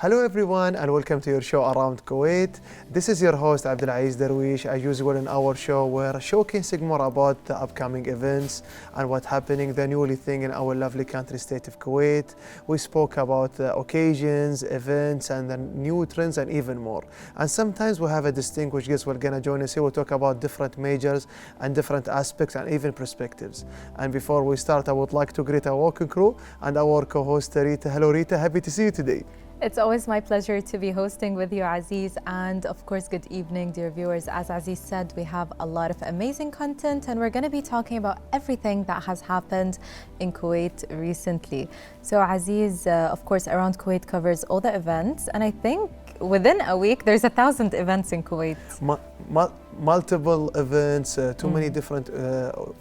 Hello everyone and welcome to your show Around Kuwait. This is your host Abdulaziz Darwish, as usual in our show we're showcasing more about the upcoming events and what's happening, the newly thing in our lovely country state of Kuwait. We spoke about the occasions, events and the new trends and even more. And sometimes we have a distinguished guest who are going to join us here. We'll talk about different majors and different aspects and even perspectives. And before we start, I would like to greet our working crew and our co-host Rita. Hello Rita, happy to see you today. It's always my pleasure to be hosting with you, Aziz. And of course, good evening, dear viewers. As Aziz said, we have a lot of amazing content and we're going to be talking about everything that has happened in Kuwait recently. So Aziz, of course, Around Kuwait covers all the events. And I think within a week, there's 1,000 events in Kuwait. Multiple events, too many different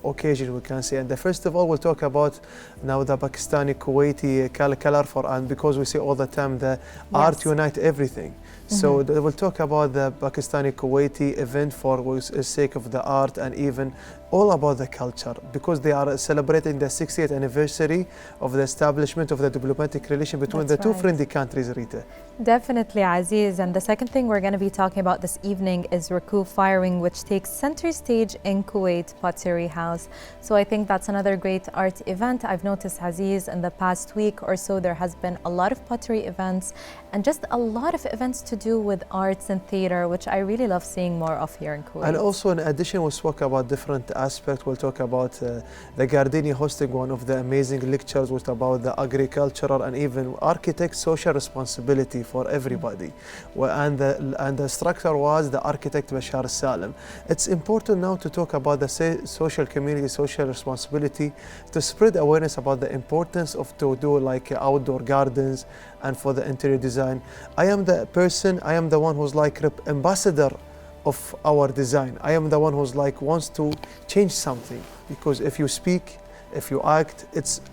occasions we can say. And first of all, we'll talk about now the Pakistani Kuwaiti colorful, and because we see all the time the art unite everything. So we'll talk about the Pakistani Kuwaiti event for the sake of the art and even all about the culture, because they are celebrating the 60th anniversary of the establishment of the diplomatic relation between the two friendly countries, Rita. Definitely, Aziz. And the second thing we're going to be talking about this evening is Raku firing, which takes center stage in Kuwait Pottery House. So I think that's another great art event. I've noticed, Aziz, in the past week or so, there has been a lot of pottery events and just a lot of events to do with arts and theater, which I really love seeing more of here in Kuwait. And also, in addition, we'll talk about different aspects. We'll talk about the Gardini hosting one of the amazing lectures about the agricultural and even architect social responsibility for everybody. And the structure was the architect Bashar Salim. It's important now to talk about the social community, social responsibility, to spread awareness about the importance of to do like outdoor gardens and for the interior design. I am the one who's like ambassador of our design. I am the one who's like wants to change something, because if you speak, if you act,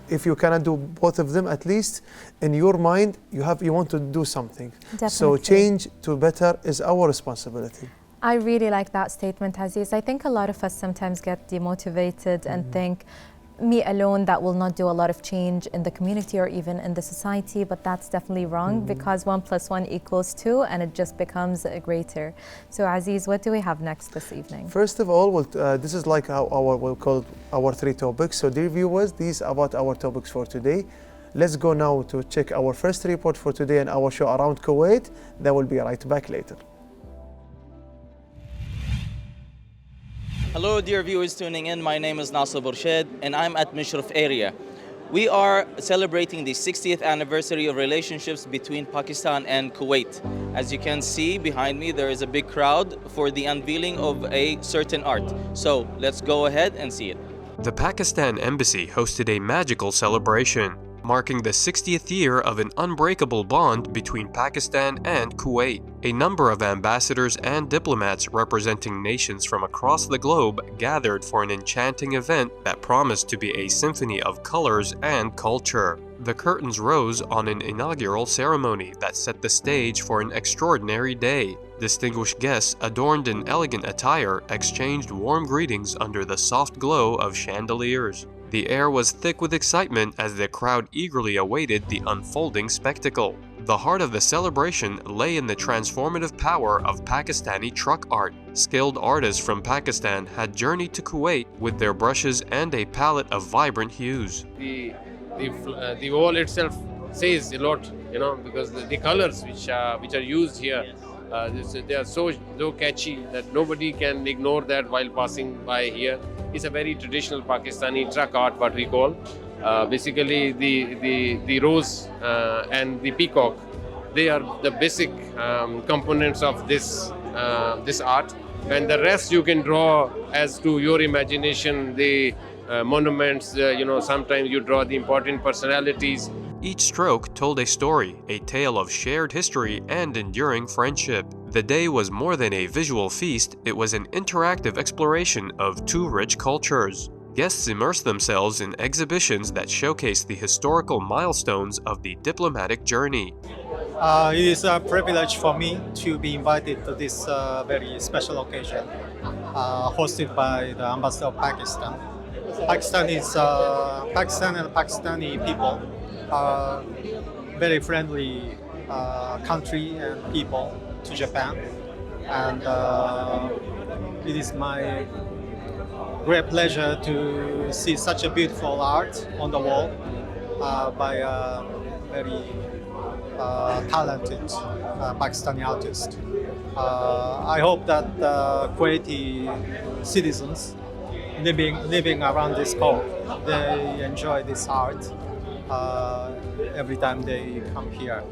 if you cannot do both of them, at least in your mind you want to do something. Definitely. So change to better is our responsibility. I really like that statement, Aziz. I think a lot of us sometimes get demotivated and think, me alone, that will not do a lot of change in the community or even in the society, but that's definitely wrong, because 1 + 1 = 2 and it just becomes greater. So Aziz, what do we have next this evening? First of all, this is like we'll call our 3 topics. So dear viewers, these are about our topics for today. Let's go now to check our first report for today in our show Around Kuwait. Then we'll be right back later. Hello dear viewers tuning in, my name is Nasser Borshed and I'm at Mishraf area. We are celebrating the 60th anniversary of relationships between Pakistan and Kuwait. As you can see behind me, there is a big crowd for the unveiling of a certain art. So let's go ahead and see it. The Pakistan Embassy hosted a magical celebration, marking the 60th year of an unbreakable bond between Pakistan and Kuwait. A number of ambassadors and diplomats representing nations from across the globe gathered for an enchanting event that promised to be a symphony of colors and culture. The curtains rose on an inaugural ceremony that set the stage for an extraordinary day. Distinguished guests, adorned in elegant attire, exchanged warm greetings under the soft glow of chandeliers. The air was thick with excitement as the crowd eagerly awaited the unfolding spectacle. The heart of the celebration lay in the transformative power of Pakistani truck art. Skilled artists from Pakistan had journeyed to Kuwait with their brushes and a palette of vibrant hues. The wall itself says a lot, because the colors which are used here, they are so catchy that nobody can ignore that while passing by here. It's a very traditional Pakistani truck art, what we call. Basically, the rose and the peacock, they are the basic components of this art, and the rest you can draw as to your imagination. The monuments, sometimes you draw the important personalities. Each stroke told a story, a tale of shared history and enduring friendship. The day was more than a visual feast, it was an interactive exploration of two rich cultures. Guests immersed themselves in exhibitions that showcased the historical milestones of the diplomatic journey. It is a privilege for me to be invited to this very special occasion hosted by the Ambassador of Pakistan. Pakistan and Pakistani people are very friendly country and people to Japan, and it is my great pleasure to see such a beautiful art on the wall by a very talented Pakistani artist. I hope that Kuwaiti citizens living around this coast, they enjoy this art every time they come here.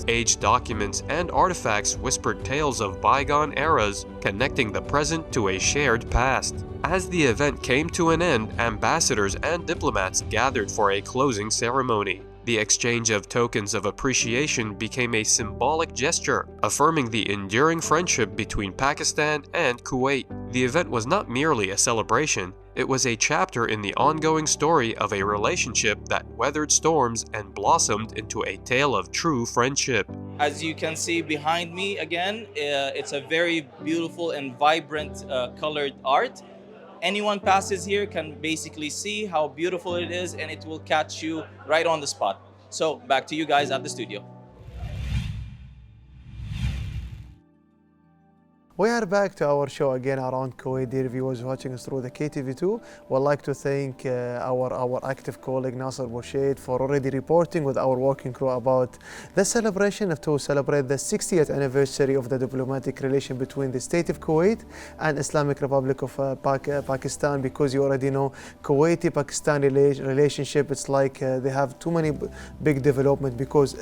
Aged documents and artifacts whispered tales of bygone eras, connecting the present to a shared past. As the event came to an end, ambassadors and diplomats gathered for a closing ceremony. The exchange of tokens of appreciation became a symbolic gesture, affirming the enduring friendship between Pakistan and Kuwait. The event was not merely a celebration, it was a chapter in the ongoing story of a relationship that weathered storms and blossomed into a tale of true friendship. As you can see behind me again, it's a very beautiful and vibrant colored art. Anyone passes here can basically see how beautiful it is, and it will catch you right on the spot. So back to you guys at the studio. We are back to our show again around Kuwait. Dear viewers watching us through the KTV2, we'd like to thank our active colleague Nasser Bourshid for already reporting with our working crew about the celebration to celebrate the 60th anniversary of the diplomatic relation between the state of Kuwait and Islamic Republic of Pakistan, because you already know Kuwaiti-Pakistani relationship, it's like they have too many big development, because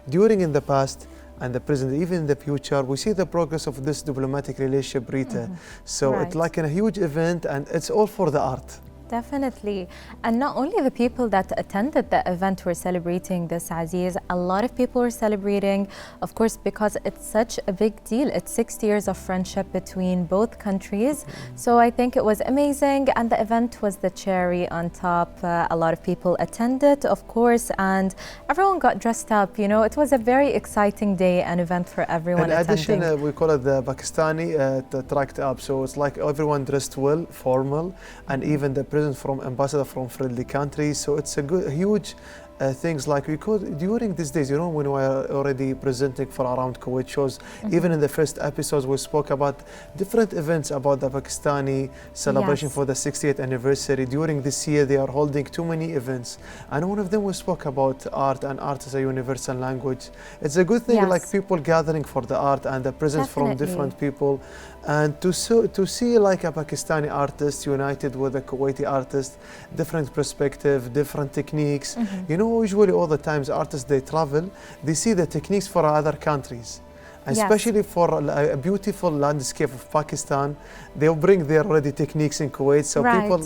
during in the past and the present, even in the future, we see the progress of this diplomatic relationship, Rita. So Right. it's like a huge event, and it's all for the art. Definitely. And not only the people that attended the event were celebrating this, Aziz, a lot of people were celebrating, of course, because it's such a big deal. It's 60 years of friendship between both countries. So I think it was amazing. And the event was the cherry on top. A lot of people attended, of course, and everyone got dressed up. You know, it was a very exciting day and event for everyone In attending. addition, we call it the Pakistani tracked up. So it's like everyone dressed well, formal, and even the president from ambassador from friendly countries. So it's a huge things like we could during these days, you know, when we are already presenting for around Kuwait shows, even in the first episodes we spoke about different events about the Pakistani celebration for the 60th anniversary. During this year they are holding too many events, and one of them we spoke about art, and art is a universal language. It's a good thing, like people gathering for the art and the presence from different people, and to see like a Pakistani artist united with a Kuwaiti artist, different perspective, different techniques. You know, usually all the times artists, they travel, they see the techniques for other countries, especially for a beautiful landscape of Pakistan. They'll bring their already techniques in Kuwait, so people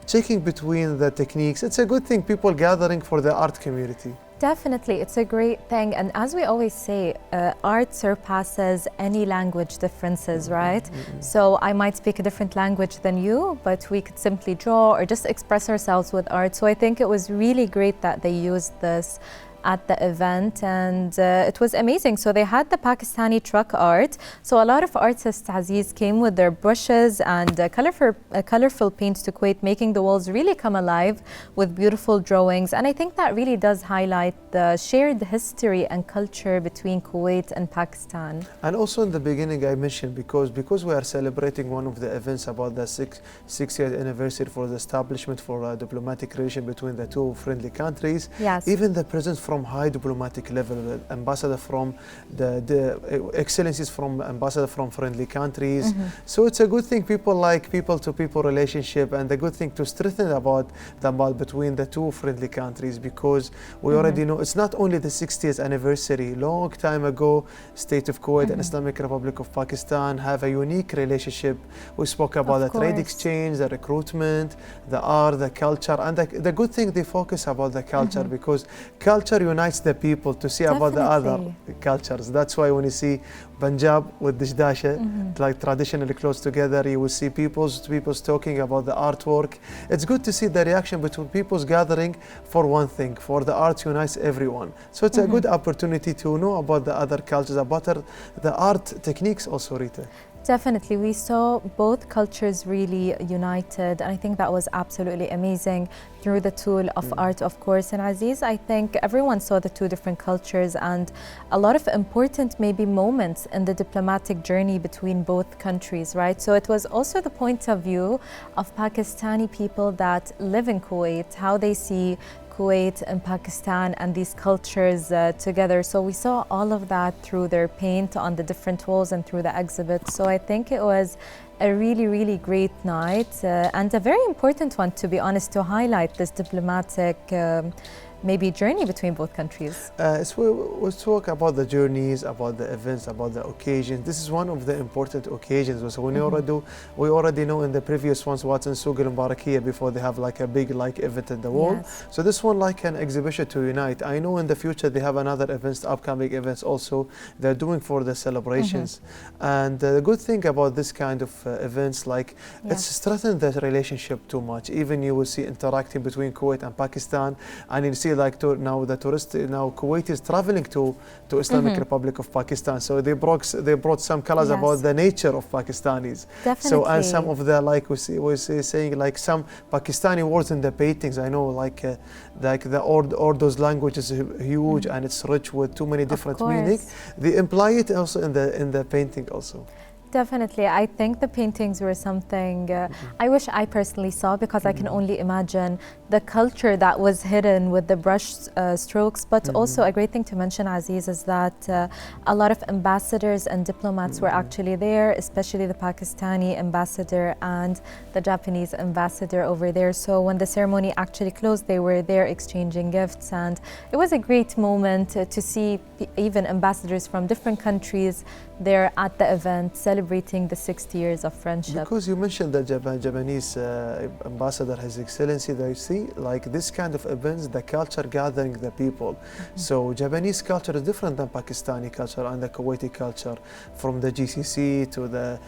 checking between the techniques. It's a good thing, people gathering for the art community. Definitely, it's a great thing. And as we always say, art surpasses any language differences, right? So I might speak a different language than you, but we could simply draw or just express ourselves with art. So I think it was really great that they used this at the event, and it was amazing. So they had the Pakistani truck art. So a lot of artists, Aziz, came with their brushes and colorful paints to Kuwait, making the walls really come alive with beautiful drawings. And I think that really does highlight the shared history and culture between Kuwait and Pakistan. And also in the beginning I mentioned, because we are celebrating one of the events about the 60th anniversary for the establishment for a diplomatic relation between the two friendly countries. Even the presence from high diplomatic level, ambassador from the excellencies from ambassador from friendly countries. So it's a good thing, people like people-to-people relationship, and the good thing to strengthen about the bond between the two friendly countries, because we already know it's not only the 60th anniversary. Long time ago, state of Kuwait and Islamic Republic of Pakistan have a unique relationship. We spoke about the trade exchange, the recruitment, the art, the culture, and the good thing they focus about the culture, because culture unites the people to see about the other cultures. That's why when you see Punjab with Dishdasha, like traditionally close together, you will see people's talking about the artwork. It's good to see the reaction between people's gathering for one thing, for the art unites everyone. So it's a good opportunity to know about the other cultures, about the art techniques also, Rita. Definitely, we saw both cultures really united, and I think that was absolutely amazing through the tool of art, of course. And Aziz, I think everyone saw the two different cultures and a lot of important maybe moments in the diplomatic journey between both countries, right? So it was also the point of view of Pakistani people that live in Kuwait, how they see Kuwait and Pakistan and these cultures together. So we saw all of that through their paint on the different walls and through the exhibit. So I think it was a really, really great night and a very important one, to be honest, to highlight this diplomatic maybe journey between both countries. So we'll talk about the journeys, about the events, about the occasions. This is one of the important occasions. So we already know in the previous ones what's in Souq al-Mubarakiyya before they have like a big event in the wall. Yes. So this one like an exhibition to unite. I know in the future they have another events, upcoming events also they're doing for the celebrations. And the good thing about this kind of events, it's strengthened the relationship too much. Even you will see interacting between Kuwait and Pakistan, and you see now Kuwait is traveling to Islamic Republic of Pakistan, so they brought some colors about the nature of Pakistanis. Definitely. So and some of the we saying some Pakistani words in the paintings. I know the Urdu's language is huge and it's rich with too many different meanings. They imply it also in the painting also. Definitely. I think the paintings were something I wish I personally saw, because I can only imagine the culture that was hidden with the brush strokes. But also a great thing to mention, Aziz, is that a lot of ambassadors and diplomats were actually there, especially the Pakistani ambassador and the Japanese ambassador over there. So when the ceremony actually closed, they were there exchanging gifts. And it was a great moment to see even ambassadors from different countries there at the event celebrating the 60 years of friendship. Because you mentioned the Japanese ambassador, His Excellency, they see this kind of events, the culture gathering the people. So Japanese culture is different than Pakistani culture and the Kuwaiti culture. From the GCC to the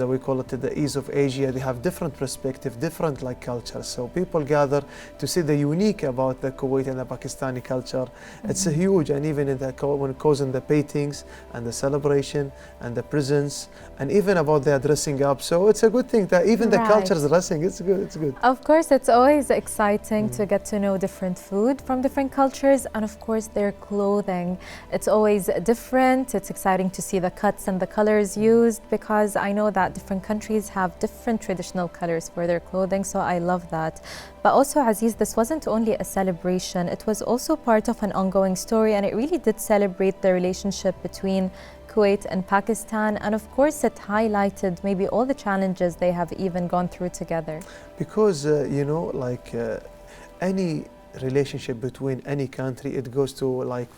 we call it the East of Asia, they have different perspective, different cultures. So people gather to see the unique about the Kuwait and the Pakistani culture. It's huge, and even when it goes in the paintings and the celebration and the presents, and even about their dressing up. So it's a good thing that even the culture's dressing, it's good. It's good. Of course, it's always exciting to get to know different food from different cultures, and of course their clothing. It's always different. It's exciting to see the cuts and the colors used, because I know that different countries have different traditional colors for their clothing, so I love that. But also, Aziz, this wasn't only a celebration, it was also part of an ongoing story, and it really did celebrate the relationship between Kuwait and Pakistan, and of course it highlighted maybe all the challenges they have even gone through together. Because any relationship between any country, it goes to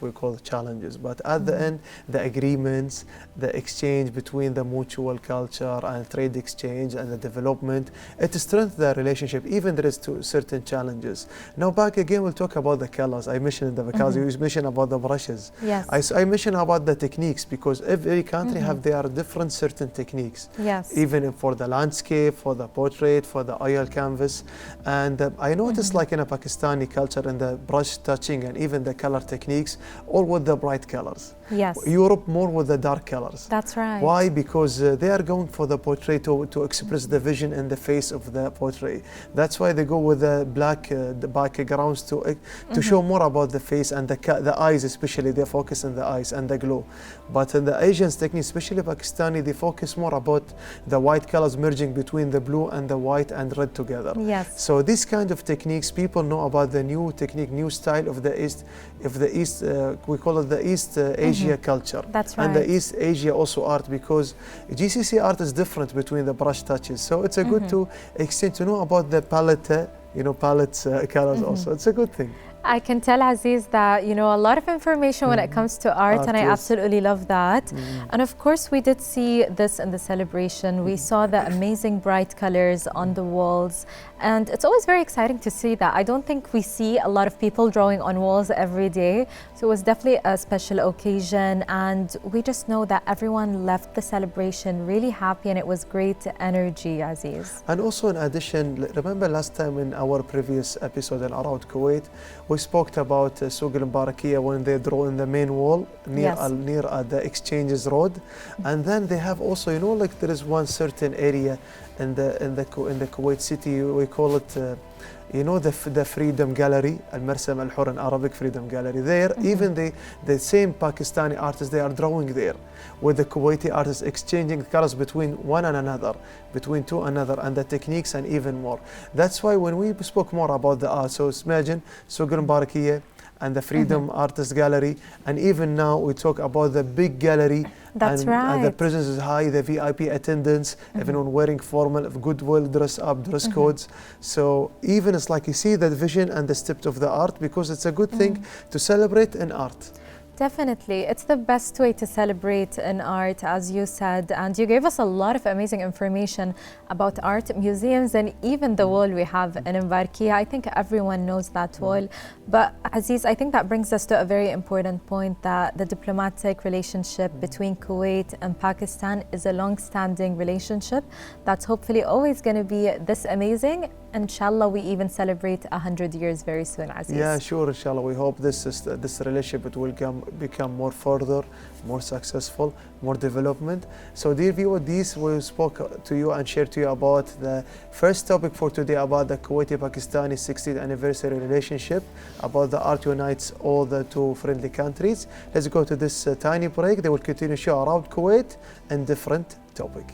we call challenges, but at the end the agreements, the exchange between the mutual culture and trade exchange and the development, it strengthens the relationship even there is certain challenges. Now back again, we'll talk about the colors. I mentioned the colors, you mentioned about the brushes. Yes. I mentioned about the techniques, because every country have their different certain techniques. Yes. Even for the landscape, for the portrait, for the oil canvas. And I noticed in a Pakistani culture, and the brush touching and even the color techniques, all with the bright colors. Yes. Europe more with the dark colors. That's right. Why? Because they are going for the portrait to express the vision in the face of the portrait. That's why they go with the black the backgrounds to show more about the face and the eyes, especially they focus on the eyes and the glow. But in the Asians technique, especially Pakistani, they focus more about the white colors merging between the blue and the white and red together. Yes. So this kind of techniques, people know about the new technique, new style of the East, we call it the East Asia culture. That's right. And the East Asia also art, because GCC art is different between the brush touches. So it's a good to extend to know about the palette, colors also. It's a good thing. I can tell, Aziz, that a lot of information when it comes to art, and I absolutely love that. And of course, we did see this in the celebration. We saw the amazing bright colors on the walls, and it's always very exciting to see that. I don't think we see a lot of people drawing on walls every day, so it was definitely a special occasion, and we just know that everyone left the celebration really happy, and it was great energy, Aziz. And also in addition, remember last time in our previous episode in Around Kuwait, we We spoke about Souk al-Mbarakiya when they draw in the main wall near Yes. near the Exchanges Road, and then they have also, you know, like there is one certain area in the Kuwait city, we call it. You know the Freedom Gallery, Al-Marsam Al-Hur in Arabic, Freedom Gallery. There, even the same Pakistani artists, they are drawing there, with the Kuwaiti artists exchanging colors between one and another, between two another, and the techniques and even more. That's why when we spoke more about the art, so imagine Souk al-Mbarakiya and the Freedom Artist Gallery, and even now we talk about the big gallery. That's And the right. presence is high, the VIP attendance, everyone wearing formal, good, well dressed up, dress codes. So even it's like you see the vision and the steps of the art, because it's a good thing to celebrate in art. Definitely. It's the best way to celebrate in art, as you said. And you gave us a lot of amazing information about art, museums, and even the wall we have in Mbarkia. I think everyone knows that wall. But Aziz, I think that brings us to a very important point, that the diplomatic relationship between Kuwait and Pakistan is a long-standing relationship that's hopefully always going to be this amazing. Inshallah, we even celebrate 100 years very soon, Aziz. Yeah, sure, inshallah. We hope this relationship it will become more further, more successful, more development. So dear viewer, this we spoke to you and shared to you about the first topic for today, about the Kuwaiti-Pakistani 60th anniversary relationship, about the art unites all the two friendly countries. Let's go to this tiny break. They will continue show around Kuwait and different topic.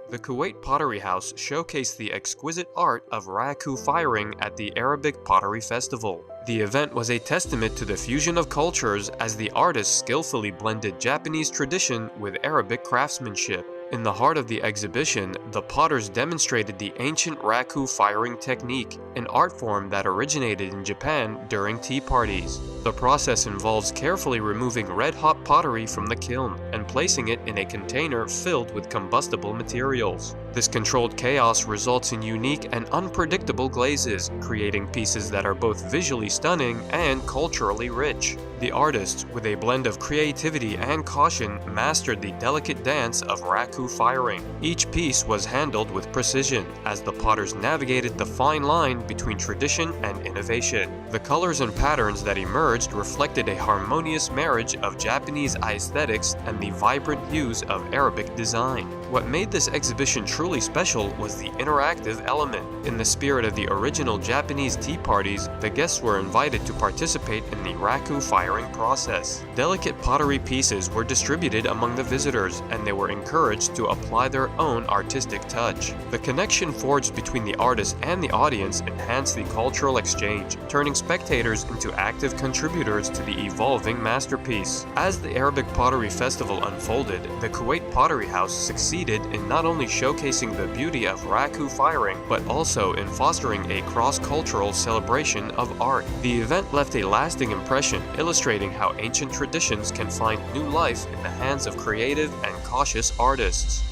The Kuwait Pottery House showcased the exquisite art of raku firing at the Arabic Pottery Festival. The event was a testament to the fusion of cultures as the artists skillfully blended Japanese tradition with Arabic craftsmanship. In the heart of the exhibition, the potters demonstrated the ancient raku firing technique, an art form that originated in Japan during tea parties. The process involves carefully removing red-hot pottery from the kiln and placing it in a container filled with combustible materials. This controlled chaos results in unique and unpredictable glazes, creating pieces that are both visually stunning and culturally rich. The artists, with a blend of creativity and caution, mastered the delicate dance of raku firing. Each piece was handled with precision, as the potters navigated the fine line between tradition and innovation. The colors and patterns that emerged reflected a harmonious marriage of Japanese aesthetics and the vibrant hues of Arabic design. What made this exhibition truly special was the interactive element. In the spirit of the original Japanese tea parties, the guests were invited to participate in the raku firing process. Delicate pottery pieces were distributed among the visitors, and they were encouraged to apply their own artistic touch. The connection forged between the artist and the audience enhanced the cultural exchange, turning spectators into active contributors to the evolving masterpiece. As the Arabic Pottery Festival unfolded, the Kuwait Pottery House succeeded in not only showcasing the beauty of raku firing, but also in fostering a cross-cultural celebration of art. The event left a lasting impression, illustrating how ancient traditions can find new life in the hands of creative and cautious artists.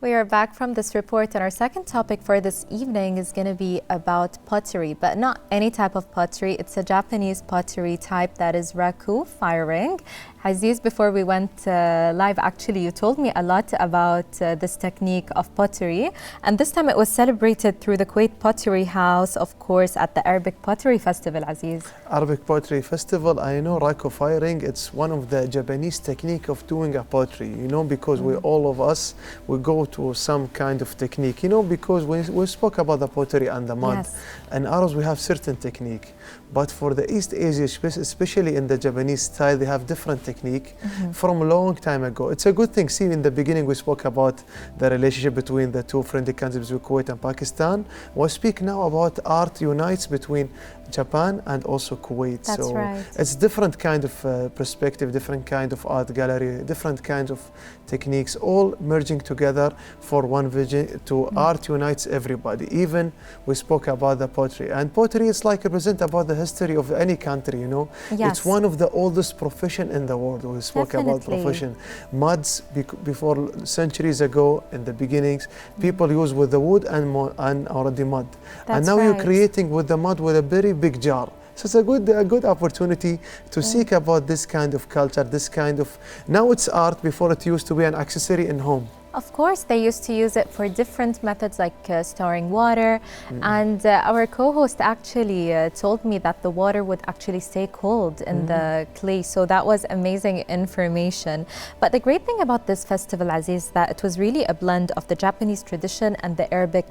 We are back from this report, and our second topic for this evening is going to be about pottery, but not any type of pottery. It's a Japanese pottery type that is raku firing. Aziz, before we went live, actually, you told me a lot about this technique of pottery, and this time it was celebrated through the Kuwait Pottery House, of course, at the Arabic Pottery Festival, Aziz. Arabic Pottery Festival, I know raku firing, it's one of the Japanese technique of doing a pottery, you know, because we all of us, we go to some kind of technique, you know, because we spoke about the pottery and the mud. Yes. And Arabs, we have certain technique. But for the East Asia, especially in the Japanese style, they have different technique from a long time ago. It's a good thing. See, in the beginning, we spoke about the relationship between the two friendly countries, Kuwait and Pakistan. We speak now about art unites between Japan and also Kuwait. That's so right. it's different kind of perspective, different kind of art gallery, different kind of techniques, all merging together for one vision to art unites everybody. Even we spoke about the pottery, and pottery is like represent about the history of any country, you know. Yes. It's one of the oldest profession in the world. We spoke about Definitely. profession. Muds, before centuries ago, in the beginnings, people used with the wood and already mud. And That's now you're right. creating with the mud with a very big jar. So it's a good opportunity to seek about this kind of culture, this kind of, now it's art before it used to be an accessory in home. Of course, they used to use it for different methods like storing water. And our co-host actually told me that the water would actually stay cold in the clay. So that was amazing information. But the great thing about this festival, Aziz, is that it was really a blend of the Japanese tradition and the Arabic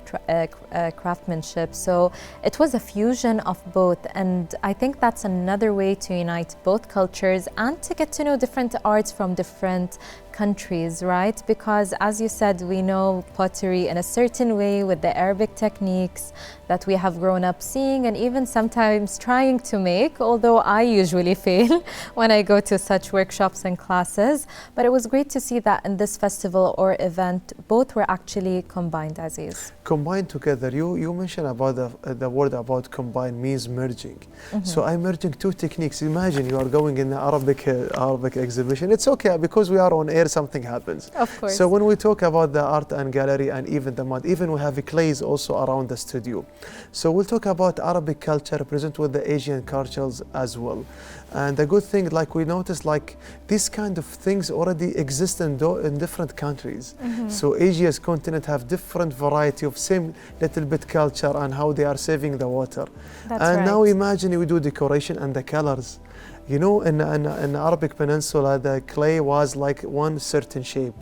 craftsmanship. So it was a fusion of both. And I think that's another way to unite both cultures and to get to know different arts from different countries, right? Because as you said, we know pottery in a certain way with the Arabic techniques that we have grown up seeing and even sometimes trying to make, although I usually fail when I go to such workshops and classes. But it was great to see that in this festival or event, both were actually combined, Aziz. Combined together. You mentioned about the word about combine means merging. So I'm merging two techniques. Imagine you are going in the Arabic exhibition. It's okay because we are on air, something happens. Of course. So when we talk about the art and gallery and even the mud, even we have clays also around the studio. So we'll talk about Arabic culture present with the Asian cultures as well. And the good thing, like we noticed, like these kind of things already exist in different countries. So Asia's continent have different variety of same little bit culture and how they are saving the water. That's and right. now imagine we do decoration and the colors. You know, in the Arabic Peninsula, the clay was like one certain shape.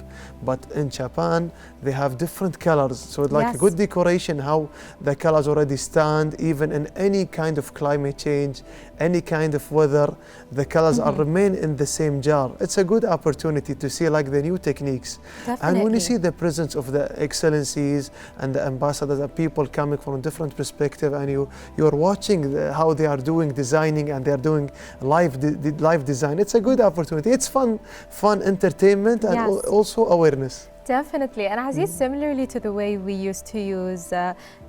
But in Japan, they have different colors. So like Yes. a good decoration, how the colors already stand, even in any kind of climate change, any kind of weather, the colors are remain in the same jar. It's a good opportunity to see like the new techniques. And when you see the presence of the excellencies and the ambassadors, the people coming from different perspective, and you're watching how they are doing designing and they are doing live design. It's a good opportunity. It's fun entertainment and Yes. also awareness. Definitely. And Aziz, similarly to the way we used to use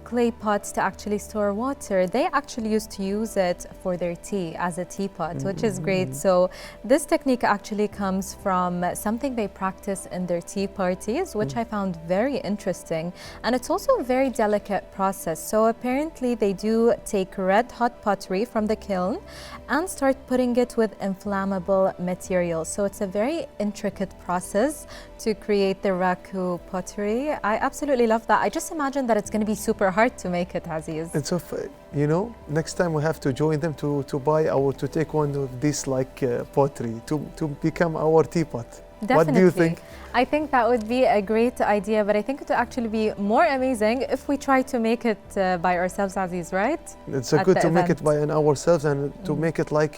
clay pots to actually store water, they actually used to use it for their tea as a teapot, which is great. So this technique actually comes from something they practice in their tea parties, which I found very interesting. And it's also a very delicate process. So apparently they do take red hot pottery from the kiln and start putting it with inflammable materials. So it's a very intricate process to create the raku pottery. I absolutely love that. I just imagine that it's going to be super hard to make it, Aziz. And so, you know, next time we have to join them to buy to take one of these like pottery to become our teapot. Definitely. What do you think? I think that would be a great idea, but I think it would actually be more amazing if we try to make it by ourselves, Aziz, right? It's At good the to make event. it by ourselves and to make it like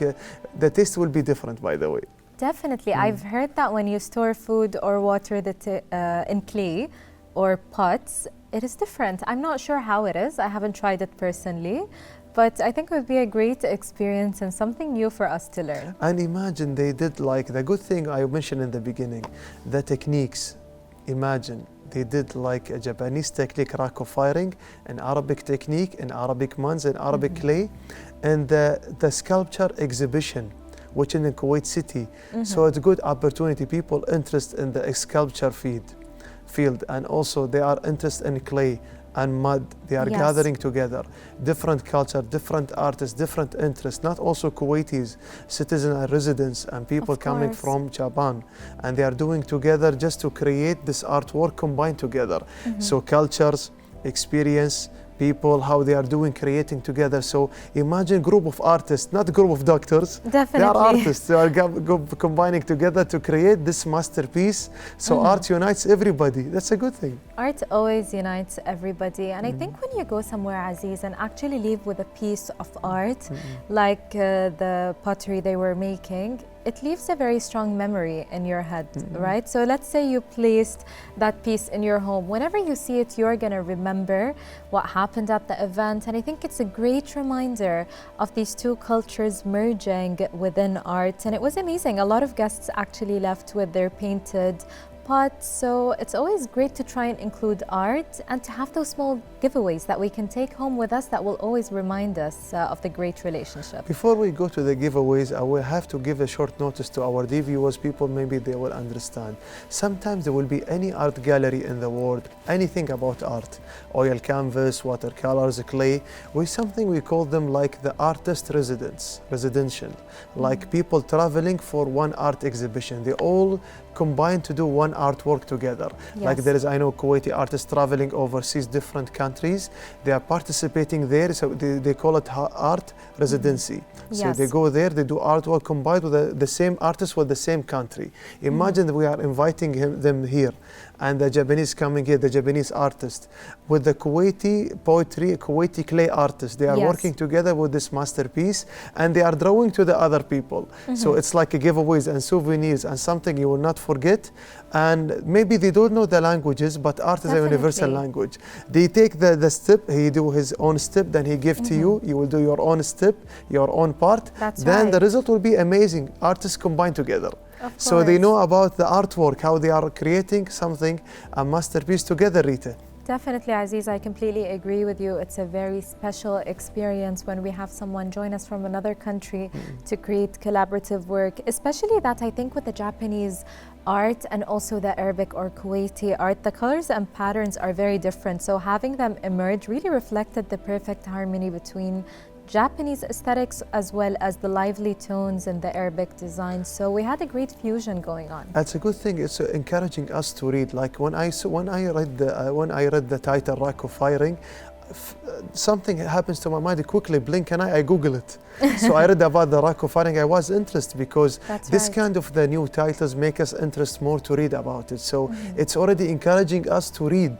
the taste will be different, by the way. Definitely. I've heard that when you store food or water in clay or pots, it is different. I'm not sure how it is. I haven't tried it personally, but I think it would be a great experience and something new for us to learn. And imagine they did like the good thing I mentioned in the beginning, the techniques. Imagine they did like a Japanese technique, raku firing, an Arabic technique, an Arabic muns, an Arabic clay, and the sculpture exhibition, which is in Kuwait City. So it's a good opportunity. People interested in the sculpture field, and also they are interested in clay and mud. They are Yes. gathering together. Different culture, different artists, different interests. Not also Kuwaitis, citizens and residents and people Of coming course. from Japan. And they are doing together just to create this artwork combined together. So cultures, experience, people, how they are doing, creating together. So imagine group of artists, not group of doctors. Definitely. They are artists. They are combining together to create this masterpiece. So art unites everybody. That's a good thing. Art always unites everybody. And I think when you go somewhere, Aziz, and actually leave with a piece of art, like the pottery they were making, it leaves a very strong memory in your head, right? So let's say you placed that piece in your home. Whenever you see it, you're gonna remember what happened at the event. And I think it's a great reminder of these two cultures merging within art. And it was amazing. A lot of guests actually left with their painted pot. So it's always great to try and include art and to have those small giveaways that we can take home with us that will always remind us of the great relationship. Before we go to the giveaways, I will have to give a short notice to our dear viewers. People, maybe they will understand. Sometimes there will be any art gallery in the world, anything about art, oil canvas, watercolors, clay, with something we call them like the artist residential, like people traveling for one art exhibition. They all combine to do one artwork together. Yes. Like there is, I know, Kuwaiti artists traveling overseas, different countries. They are participating there, so they call it art residency. So Yes. they go there, they do artwork combined with the same artist with the same country. Imagine that we are inviting them here, and the Japanese coming here, the Japanese artist, with the Kuwaiti poetry, Kuwaiti clay artist. They are Yes. working together with this masterpiece, and they are drawing to the other people. So it's like a giveaways and souvenirs and something you will not forget. And maybe they don't know the languages, but art is a universal Definitely. language. They take the step, he do his own step, then he give to you. You will do your own step, your own part. That's then the right. result will be amazing. Artists combine together. Of So they course. know about the artwork, how they are creating something, a masterpiece together, Rita. Definitely, Aziz, I completely agree with you. It's a very special experience when we have someone join us from another country to create collaborative work, especially that I think with the Japanese art and also the Arabic or Kuwaiti art, the colors and patterns are very different. So having them emerge really reflected the perfect harmony between Japanese aesthetics as well as the lively tones and the Arabic design. So we had a great fusion going on. That's a good thing. It's encouraging us to read. Like when I read the title "Rako Firing," something happens to my mind. Quickly blink and I Google it. So I read about the Rako Firing. I was interested because That's this right. kind of the new titles make us interest more to read about it. So it's already encouraging us to read.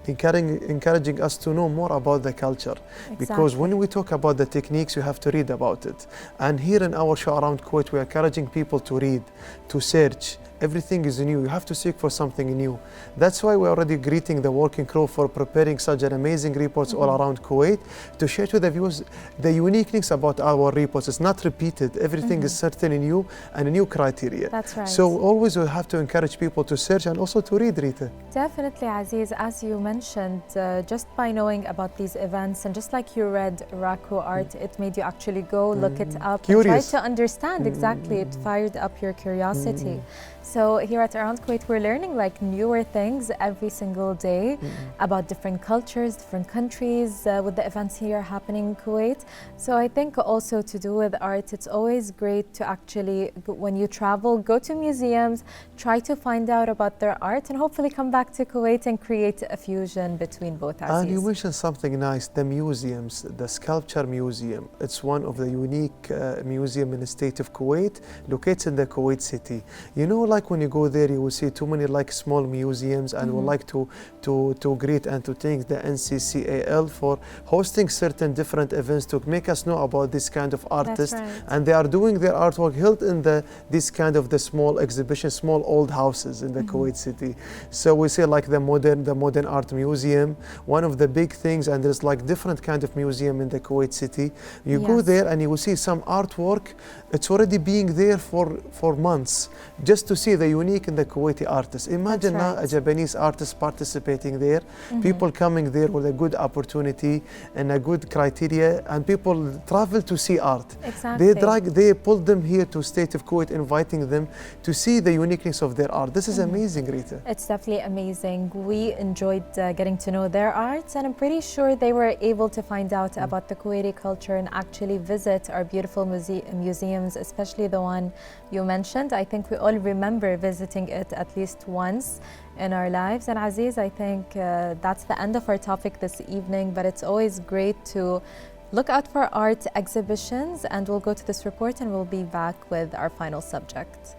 Encouraging us to know more about the culture, because when we talk about the techniques, you have to read about it. And here in our show around Kuwait, we're encouraging people to read, to search. Everything is new. You have to seek for something new. That's why we're already greeting the working crew for preparing such an amazing reports all around Kuwait to share to the viewers the uniqueness about our reports. It's not repeated. Everything is certainly new and a new criteria. That's right. So always we have to encourage people to search and also to read, Rita. Definitely, Aziz. As you mentioned, just by knowing about these events and just like you read Raku art, it made you actually go look it up Curious. and try to understand. Exactly, it fired up your curiosity. So here at Around Kuwait, we're learning like newer things every single day about different cultures, different countries with the events here happening in Kuwait. So I think also to do with art, it's always great to actually, when you travel, go to museums, try to find out about their art and hopefully come back to Kuwait and create a fusion between both, Aziz. And you mentioned something nice, the museums, the sculpture museum. It's one of the unique museum in the state of Kuwait, located in the Kuwait city. You know, like when you go there, you will see too many like small museums, and would like to greet and to thank the NCCAL for hosting certain different events to make us know about this kind of artists. right. And they are doing their artwork held in this kind of the small exhibition, small old houses in the Kuwait city. So we see like the modern art museum, one of the big things, and there's like different kind of museum in the Kuwait city. You go Yes. there and you will see some artwork. It's already being there for months, just to see the unique in the Kuwaiti artists. Imagine now right. a Japanese artist participating there, people coming there with a good opportunity and a good criteria, and people travel to see art. Exactly. They pulled them here to state of Kuwait, inviting them to see the uniqueness of their art. This is amazing, Rita. It's definitely amazing. We enjoyed getting to know their arts, and I'm pretty sure they were able to find out about the Kuwaiti culture and actually visit our beautiful museums, especially the one you mentioned. I think we all remember visiting it at least once in our lives. And Aziz, I think that's the end of our topic this evening, but it's always great to look out for art exhibitions, and we'll go to this report and we'll be back with our final subject.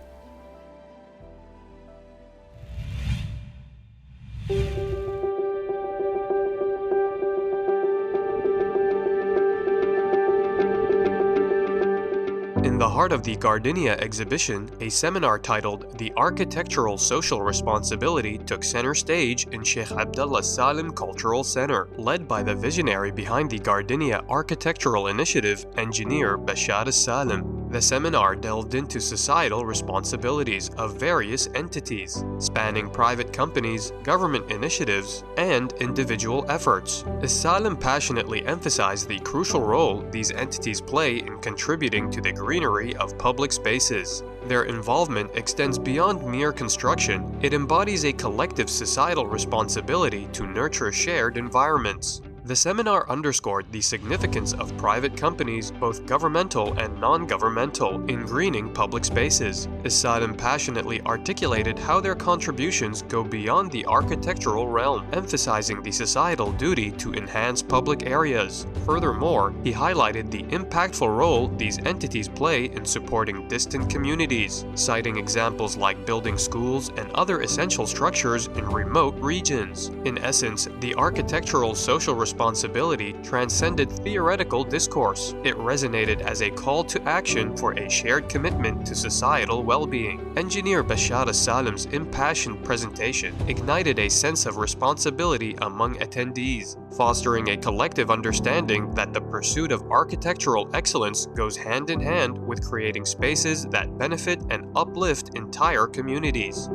In the heart of the Gardenia exhibition, a seminar titled The Architectural Social Responsibility took center stage in Sheikh Abdullah Salim Cultural Center, led by the visionary behind the Gardenia Architectural Initiative, engineer Bashar Salim. The seminar delved into societal responsibilities of various entities, spanning private companies, government initiatives, and individual efforts. Salim passionately emphasized the crucial role these entities play in contributing to the greenery of public spaces. Their involvement extends beyond mere construction. It embodies a collective societal responsibility to nurture shared environments. The seminar underscored the significance of private companies, both governmental and non-governmental, in greening public spaces. Salim passionately articulated how their contributions go beyond the architectural realm, emphasizing the societal duty to enhance public areas. Furthermore, he highlighted the impactful role these entities play in supporting distant communities, citing examples like building schools and other essential structures in remote regions. In essence, the architectural social responsibility transcended theoretical discourse. It resonated as a call to action for a shared commitment to societal well-being. Engineer Bashar Salim's impassioned presentation ignited a sense of responsibility among attendees, fostering a collective understanding that the pursuit of architectural excellence goes hand in hand with creating spaces that benefit and uplift entire communities.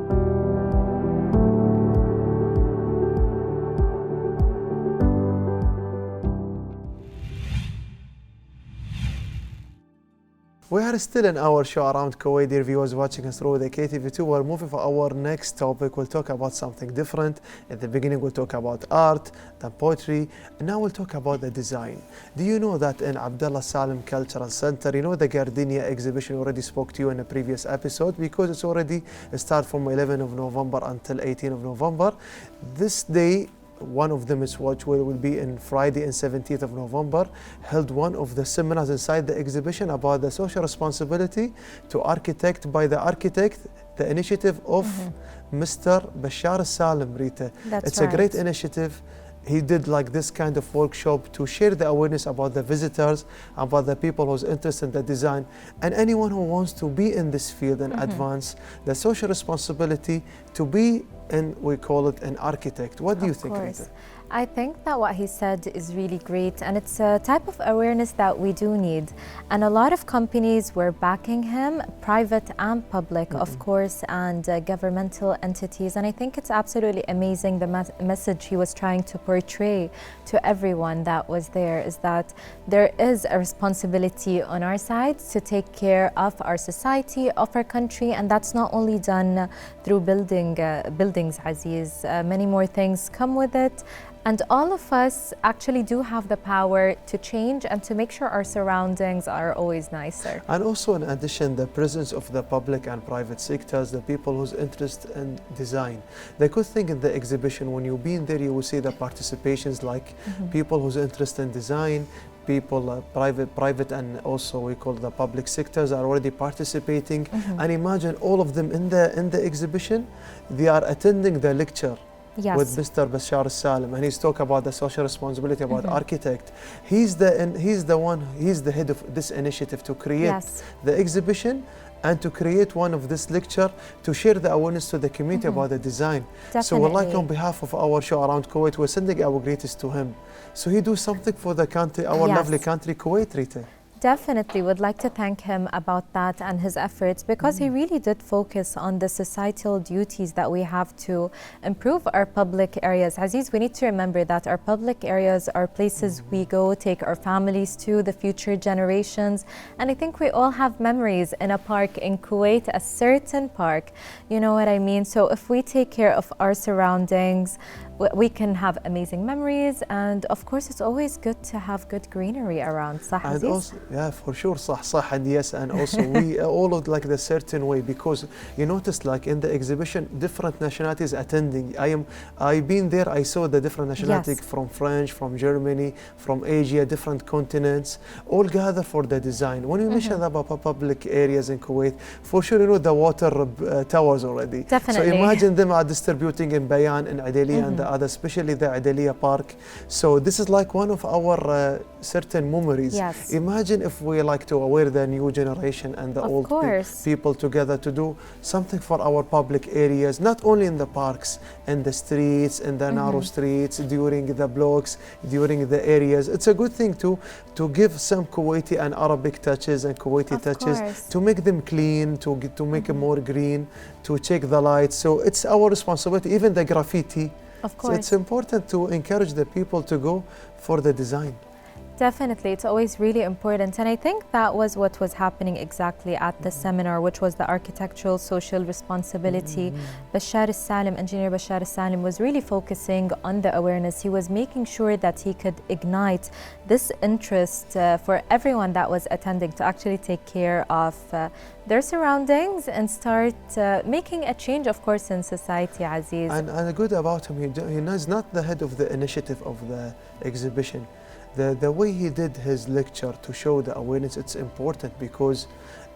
We are still in our show around Kuwait, dear viewers watching us through the KTV2. We're moving for our next topic. We'll talk about something different. At the beginning, we'll talk about art, then poetry, and now we'll talk about the design. Do you know that in Abdullah Salim Cultural Center, you know the Gardenia exhibition, we already spoke to you in a previous episode, because it's already start from 11th of November until 18th of November. This day, one of them is what will be in Friday and 17th of November, held one of the seminars inside the exhibition about the social responsibility to architect by the architect, the initiative of Mr. Bashar Salim, Rita. It's a great initiative. He did like this kind of workshop to share the awareness about the visitors, about the people who's interested in the design, and anyone who wants to be in this field and advance the social responsibility to be, and we call it an architect. What do you think, Rita? I think that what he said is really great, and it's a type of awareness that we do need. And a lot of companies were backing him, private and public, of course, and governmental entities. And I think it's absolutely amazing the message he was trying to portray to everyone that was there, is that there is a responsibility on our side to take care of our society, of our country, and that's not only done through buildings, Aziz. Many more things come with it. And all of us actually do have the power to change and to make sure our surroundings are always nicer. And also, in addition, the presence of the public and private sectors, the people whose interest in design. The good thing in the exhibition, when you've been there, you will see the participations like people whose interest in design, people, private and also we call the public sectors are already participating. And imagine all of them in the exhibition, they are attending the lecture. Yes. With Mr. Bashar Salim, and he's talking about the social responsibility about architect. He's the head of this initiative to create the exhibition and to create one of this lecture to share the awareness to the community about the design. Definitely. So we'd like, on behalf of our show around Kuwait, we're sending our greatest to him. So he do something for the country, our lovely country, Kuwait, Rita. Definitely would like to thank him about that and his efforts, because he really did focus on the societal duties that we have to improve our public areas. Aziz, we need to remember that our public areas are places we go, take our families to, the future generations. And I think we all have memories in a park in Kuwait, a certain park. You know what I mean? So if we take care of our surroundings, we can have amazing memories, and of course it's always good to have good greenery around. And also, yeah, for sure, صح, and yes, and also we all look like the certain way, because you notice like in the exhibition different nationalities attending. I've been there, I saw the different nationalities from French, from Germany, from Asia, different continents, all gather for the design. When you mention about public areas in Kuwait, for sure you know the water towers already. Definitely. So imagine them are distributing in Bayan and Adeli and the other, especially the Adaliya Park. So this is like one of our certain memories. Yes. Imagine if we like to aware the new generation and the Of old course. people together to do something for our public areas, not only in the parks, in the streets, in the narrow streets, during the blocks, during the areas. It's a good thing to give some Kuwaiti and Arabic touches and Kuwaiti Of touches course. to make them clean, to make them more green, to check the lights. So it's our responsibility, even the graffiti. Of So course. it's important to encourage the people to go for the design. Definitely, it's always really important. And I think that was what was happening exactly at the seminar, which was the architectural social responsibility. Bashar al-Salim, engineer Bashar al-Salim, was really focusing on the awareness. He was making sure that he could ignite this interest for everyone that was attending to actually take care of their surroundings and start making a change, of course, in society, Aziz. And good about him, he is not the head of the initiative of the exhibition. The way he did his lecture to show the awareness, it's important because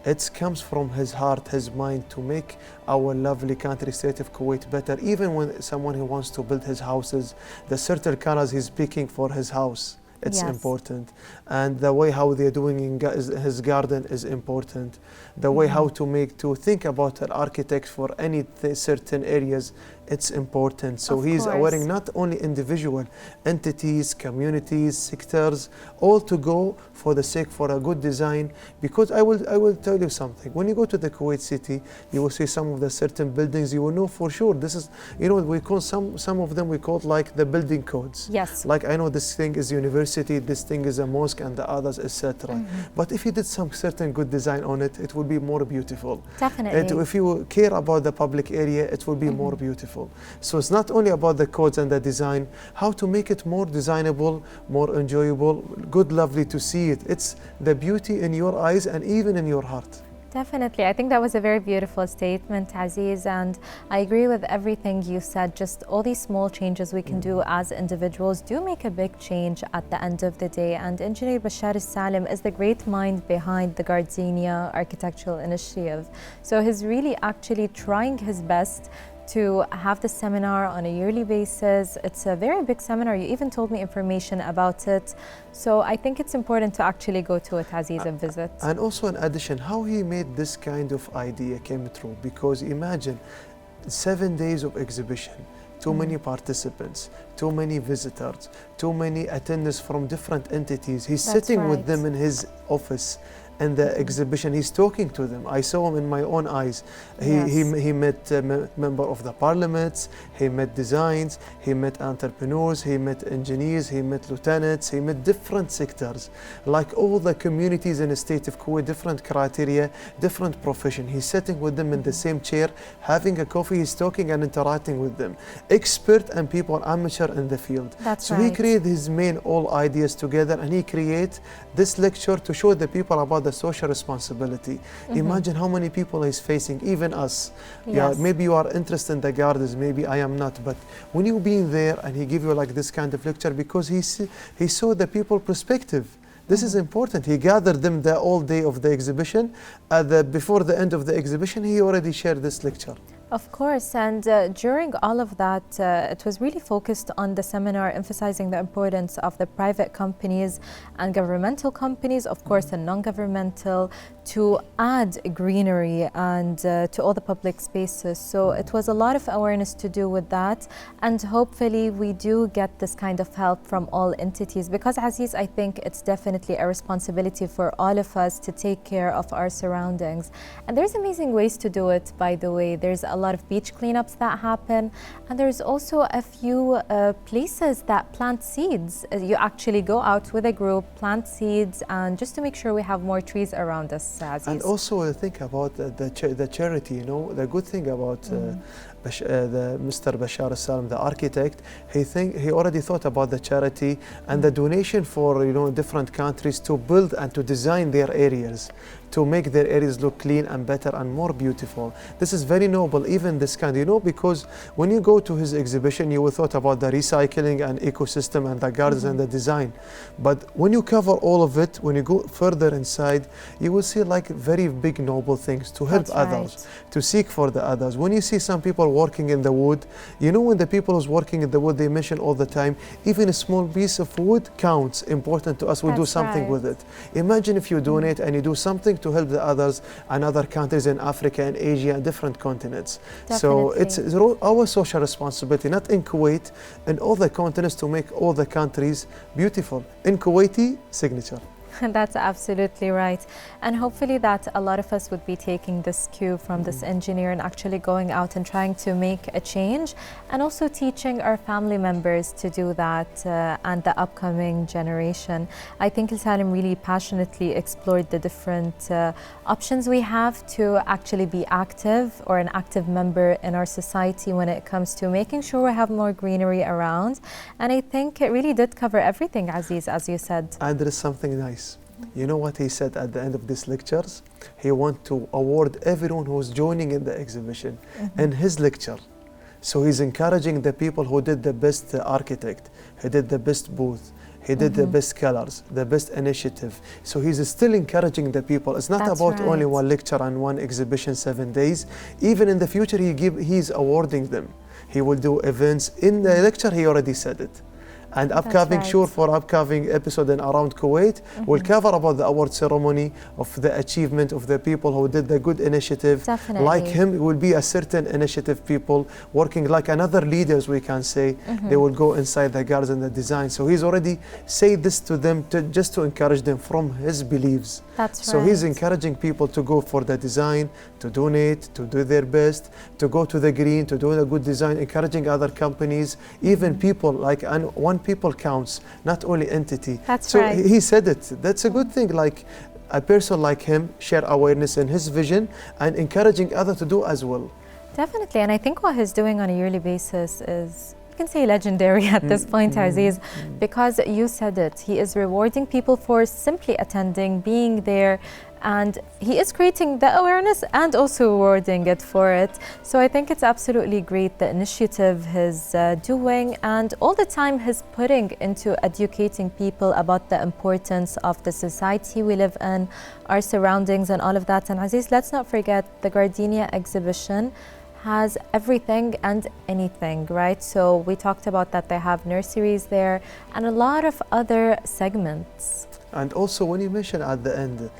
it comes from his heart, his mind, to make our lovely country, state of Kuwait, better. Even when someone who wants to build his houses, the certain colors he's picking for his house, it's Yes. important. And the way how they're doing in his garden is important. The way how to think about an architect for any certain areas, it's important. So Of he's course. awareing not only individual entities, communities, sectors, all to go for the sake for a good design. Because I will tell you something. When you go to the Kuwait city, you will see some of the certain buildings. You will know for sure this is, we call some of them we call like the building codes. Yes. Like I know this thing is university, this thing is a mosque, and the others, etc. But if you did some certain good design on it, it will be more beautiful. Definitely. And if you care about the public area, it will be more beautiful. So it's not only about the codes and the design, how to make it more designable, more enjoyable, good, lovely to see it. It's the beauty in your eyes and even in your heart. Definitely. I think that was a very beautiful statement, Aziz, and I agree with everything you said. Just all these small changes we can do as individuals do make a big change at the end of the day. And Engineer Bashar al-Salim is the great mind behind the Gardenia Architectural Initiative. So he's really actually trying his best to have the seminar on a yearly basis. It's a very big seminar. You even told me information about it. So I think it's important to actually go to it, Aziz, and visit. And also in addition, how he made this kind of idea came through. Because imagine 7 days of exhibition, too many participants, too many visitors, too many attendants from different entities. He's That's sitting with right. them in his office. And the exhibition, he's talking to them. I saw him in my own eyes. He met member of the parliaments, he met designs, he met entrepreneurs, he met engineers, he met lieutenants, he met different sectors. Like all the communities in the state of Kuwait, different criteria, different profession. He's sitting with them in the same chair, having a coffee, he's talking and interacting with them. Expert and people amateur in the field. That's so right. he created his main all ideas together and he create this lecture to show the people about the social responsibility. Imagine how many people he's facing, even us. Yeah, Yes. maybe you are interested in the gardens, maybe I am not, but when you been there and he give you like this kind of lecture, because he saw the people perspective. This is important. He gathered them the all day of the exhibition. Before the end of the exhibition, he already shared this lecture. Of course, and during all of that, it was really focused on the seminar, emphasizing the importance of the private companies and governmental companies, of course, and non-governmental, to add greenery and to all the public spaces. So it was a lot of awareness to do with that, and hopefully we do get this kind of help from all entities, because Aziz, I think it's definitely a responsibility for all of us to take care of our surroundings. And there's amazing ways to do it, by the way. There's a lot of beach cleanups that happen, and there's also a few places that plant seeds. You actually go out with a group, plant seeds, and just to make sure we have more trees around us, Aziz. And also think about the charity, the good thing about Mr. Bashar al-Salim, the architect, he already thought about the charity and the donation for different countries to build and to design their areas, to make their areas look clean and better and more beautiful. This is very noble, even this kind, because when you go to his exhibition, you will thought about the recycling and ecosystem and the gardens and the design. But when you cover all of it, when you go further inside, you will see like very big noble things to help That's others, right. to seek for the others. When you see some people working in the wood. You know, when the people who's working in the wood, they mention all the time, even a small piece of wood counts, important to us, we do That's something right. with it. Imagine if you donate and you do something to help the others and other countries in Africa and Asia and different continents. So it's our social responsibility, not in Kuwait, and all the continents, to make all the countries beautiful. In Kuwaiti signature. That's absolutely right. And hopefully that a lot of us would be taking this cue from this engineer and actually going out and trying to make a change, and also teaching our family members to do that and the upcoming generation. I think Salim really passionately explored the different options we have to actually be active, or an active member in our society when it comes to making sure we have more greenery around. And I think it really did cover everything, Aziz, as you said. And there is something nice. You know what he said at the end of these lectures? He wants to award everyone who's joining in the exhibition in his lecture. So he's encouraging the people who did the best architect, who did the best booth, he did the best colors, the best initiative. So he's still encouraging the people. It's not about only one lecture and one exhibition, 7 days. Even in the future, he's awarding them. He will do events. In the lecture, he already said it. And upcoming, sure, for upcoming episode in around Kuwait, we'll cover about the award ceremony of the achievement of the people who did the good initiative. Definitely. Like him, it will be a certain initiative people working like another leaders, we can say. They will go inside the gardens and the design. So he's already said this to them just to encourage them from his beliefs. That's so right. he's encouraging people to go for the design, to donate, to do their best, to go to the green, to do a good design, encouraging other companies, even people like, and one people counts, not only entity. That's so right. he said it. That's a good thing. Like a person like him share awareness in his vision and encouraging others to do as well. Definitely, and I think what he's doing on a yearly basis is, you can say, legendary at this point, Aziz, because you said it. He is rewarding people for simply attending, being there, and he is creating the awareness and also rewarding it for it. So I think it's absolutely great, the initiative he's doing, and all the time he's putting into educating people about the importance of the society we live in, our surroundings and all of that. And Aziz, let's not forget the Gardenia exhibition has everything and anything, right? So we talked about that they have nurseries there and a lot of other segments. And also when you mentioned at the end,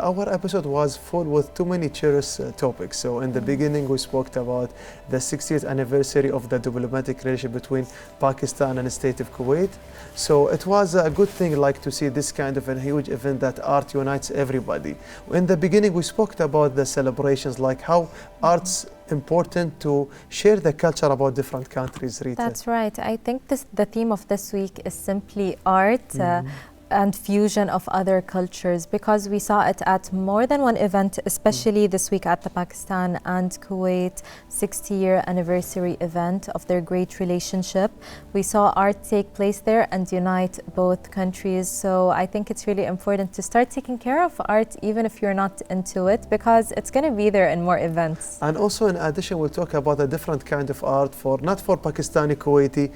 our episode was full with too many cherished topics. So in the beginning we spoke about the 60th anniversary of the diplomatic relationship between Pakistan and the state of Kuwait. So it was a good thing, like, to see this kind of a huge event that art unites everybody. In the beginning we spoke about the celebrations, like how art's important to share the culture about different countries, Rita. That's right. I think the theme of this week is simply art. And fusion of other cultures, because we saw it at more than one event, especially this week at the Pakistan and Kuwait 60-year anniversary event of their great relationship. We saw art take place there and unite both countries. So I think it's really important to start taking care of art, even if you're not into it, because it's going to be there in more events. And also, in addition, we'll talk about a different kind of art for, not for Pakistani, Kuwaiti,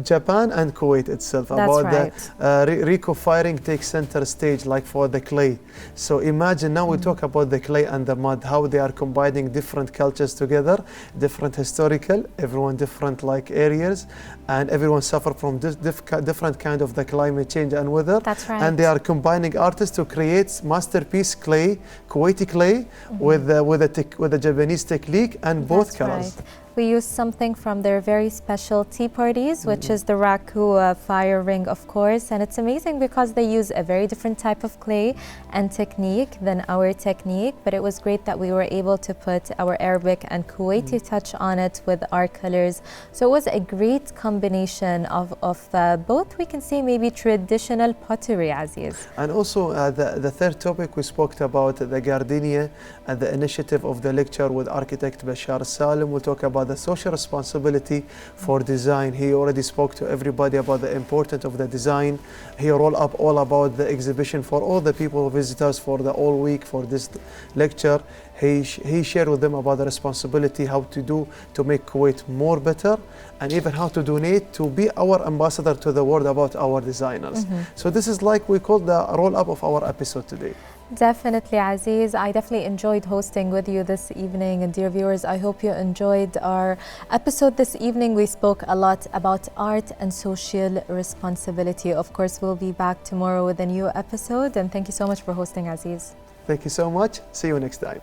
Japan and Kuwait itself. That's about right. the firing takes center stage, like for the clay. So imagine now we talk about the clay and the mud, how they are combining different cultures together, different historical, everyone different like areas, and everyone suffer from different kind of the climate change and weather. That's right. And they are combining artists to create masterpiece clay, Kuwaiti clay, with the Japanese technique and both colors. Right. We used something from their very special tea parties, which is the raku fire ring, of course. And it's amazing because they use a very different type of clay and technique than our technique. But it was great that we were able to put our Arabic and Kuwaiti touch on it with our colors. So it was a great combination of both, we can say, maybe traditional pottery, Aziz. And also the third topic, we spoke about the Gardenia and the initiative of the lecture with architect Bashar Salim. We'll talk about the social responsibility for design. He already spoke to everybody about the importance of the design. He rolled up all about the exhibition for all the people who visit us for the all week for this lecture. He shared with them about the responsibility, how to do to make Kuwait more better, and even how to donate to be our ambassador to the world about our designers. So this is like we call the roll up of our episode today. Definitely, Aziz. I definitely enjoyed hosting with you this evening. And dear viewers, I hope you enjoyed our episode this evening. We spoke a lot about art and social responsibility. Of course, we'll be back tomorrow with a new episode. And thank you so much for hosting, Aziz. Thank you so much. See you next time.